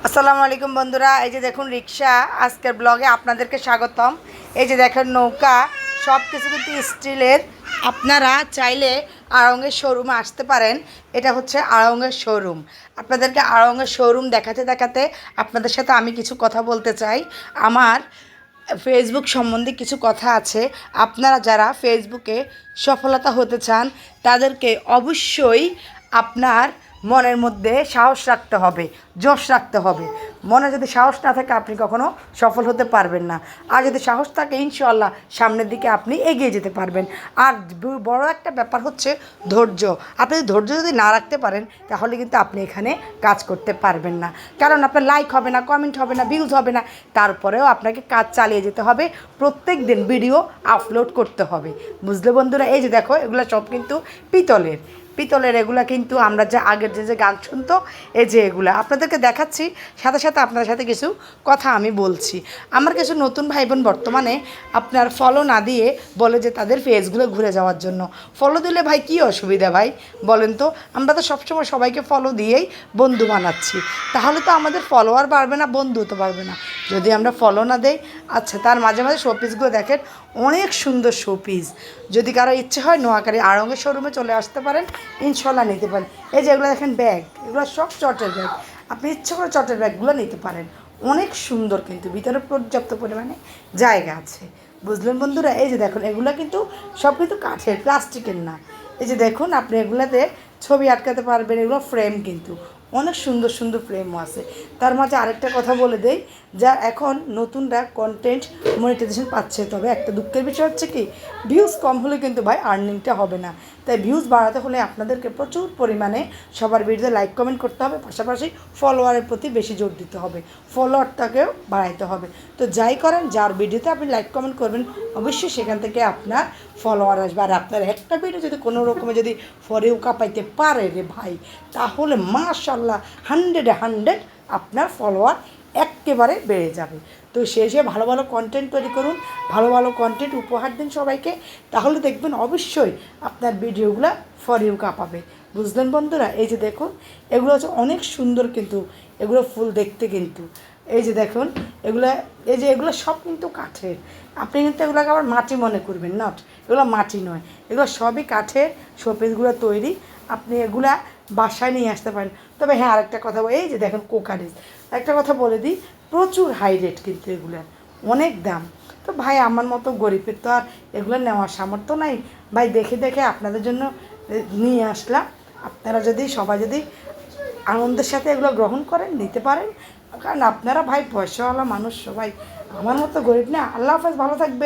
আসসালামু আলাইকুম বন্ধুরা, এই যে দেখুন রিক্সা। আজকের ব্লগে আপনাদেরকে স্বাগতম। এই যে দেখেন নৌকা, সব কিছু কিন্তু স্টিলের। আপনারা চাইলে আড়ংয়ের শোরুমে আসতে পারেন। এটা হচ্ছে আড়ংয়ের শোরুম। আপনাদেরকে আড়ংয়ের শোরুম দেখাতে দেখাতে আপনাদের সাথে আমি কিছু কথা বলতে চাই। আমার ফেসবুক সম্বন্ধে কিছু কথা আছে। আপনারা যারা ফেসবুকে সফলতা হতে চান তাদেরকে অবশ্যই আপনার মনের মধ্যে সাহস রাখতে হবে, জোশ রাখতে হবে। মনে যদি সাহস না থাকে আপনি কখনো সফল হতে পারবেন না। আর যদি সাহস থাকে ইনশাআল্লাহ সামনের দিকে আপনি এগিয়ে যেতে পারবেন। আর বড় একটা ব্যাপার হচ্ছে ধৈর্য। আপনি ধৈর্য যদি না রাখতে পারেন তাহলে কিন্তু আপনি এখানে কাজ করতে পারবেন না। কারণ আপনার লাইক হবে না, কমেন্ট হবে না, ভিউজ হবে না। তারপরেও আপনাকে কাজ চালিয়ে যেতে হবে। প্রত্যেক দিন ভিডিও আপলোড করতে হবে। বুঝলে বন্ধুরা? এই যে দেখো, এগুলো সব কিন্তু পিতলের। এগুলা কিন্তু আমরা যে আগের যে গান শুনতো, এই যে এগুলা আপনাদেরকে দেখাচ্ছি, সাথে সাথে আপনার সাথে কিছু কথা আমি বলছি। আমার কিছু নতুন ভাই বোন বর্তমানে আপনার ফলো না দিয়ে বলে যে তাদের ফেসগুলো ঘুরে যাওয়ার জন্য। ফলো দিলে ভাই কী অসুবিধা ভাই বলেন তো? আমরা তো সবসময় সবাইকে ফলো দিয়েই বন্ধু বানাচ্ছি। তাহলে তো আমাদের ফলোয়ার বাড়বে না, বন্ধু তো বাড়বে না যদি আমরা ফলো না দেই। আচ্ছা, তার মাঝে মাঝে শোপিসগুলো দেখেন, অনেক সুন্দর শোপিস। যদি কারো ইচ্ছে হয় নোয়াখালী আড়ংয়ের শোরুমে চলে আসতে পারেন, ইনশাল্লাহ নিতে পারেন। এই যে এগুলো দেখেন ব্যাগ, এগুলো সব চটের ব্যাগ। আপনি ইচ্ছে করে চটের ব্যাগগুলো নিতে পারেন। অনেক সুন্দর, কিন্তু ভিতরে পর্যাপ্ত পরিমাণে জায়গা আছে। বুঝলেন বন্ধুরা? এই যে দেখুন, এগুলো কিন্তু সব কিন্তু কাঠের, প্লাস্টিকের না। এই যে দেখুন, আপনি এগুলোতে ছবি আটকাতে পারবেন। এগুলো ফ্রেম কিন্তু অনেক সুন্দর সুন্দর ফ্রেমও আছে। তার মাঝে আরেকটা কথা বলে দেই, যা এখন নতুনরা কন্টেন্ট মনিটাইজেশন পাচ্ছে। তবে একটা দুঃখের বিষয় হচ্ছে কি, ভিউজ কম হলে কিন্তু ভাই আর্নিংটা হবে না। তাই ভিউজ বাড়াতে হলে আপনাদেরকে প্রচুর পরিমাণে সবার ভিডিওতে লাইক কমেন্ট করতে হবে, পাশাপাশি ফলোয়ারের প্রতি বেশি জোর দিতে হবে, ফলোয়ারটাকেও বাড়াইতে হবে। তো যাই করেন, যার ভিডিওতে আপনি লাইক কমেন্ট করবেন অবশ্যই সেখান থেকে আপনার ফলোয়ার আসবে। আর আপনার একটা ভিডিও যদি কোনো রকমে যদি ফরেও কাঁপাইতে পারে রে ভাই, তাহলে মাশাল্লাহ 100 আপনার ফলোয়ার একেবারে বেড়ে যাবে। তো শেষে ভালো ভালো কন্টেন্ট তৈরি করুন, ভালো ভালো কন্টেন্ট উপহার দিন সবাইকে। তাহলে দেখবেন অবশ্যই আপনার ভিডিওগুলো ফরেও কাঁপাবে। বুঝলেন বন্ধুরা? এই যে দেখুন, এগুলো হচ্ছে অনেক সুন্দর, কিন্তু এগুলো ফুল দেখতে কিন্তু। এই যে দেখুন এগুলো, এই যে এগুলো সব কিন্তু কাঠের। আপনি কিন্তু এগুলোকে আবার মাটি মনে করবেন, নট, এগুলো মাটি নয়, এগুলো সবই কাঠের শোপিসগুলো তৈরি। আপনি এগুলা বাসায় নিয়ে আসতে পারেন। তবে হ্যাঁ, আরেকটা কথা এই যে দেখেন কোকারিজ, একটা কথা বলে দিই, প্রচুর হাই রেট কিন্তু এগুলার, অনেক দাম। তো ভাই আমার মতো গরিবের তো আর এগুলো নেওয়ার সামর্থ্য নাই ভাই। দেখে দেখে আপনাদের জন্য নিয়ে আসলাম। আপনারা যদি সবাই যদি আনন্দের সাথে এগুলো গ্রহণ করেন, নিতে পারেন। কারণ আপনারা ভাই পয়সাওয়ালা মানুষ সবাই, আমার মতো গরিব না। আল্লাহ হাফেজ, ভালো থাকবে।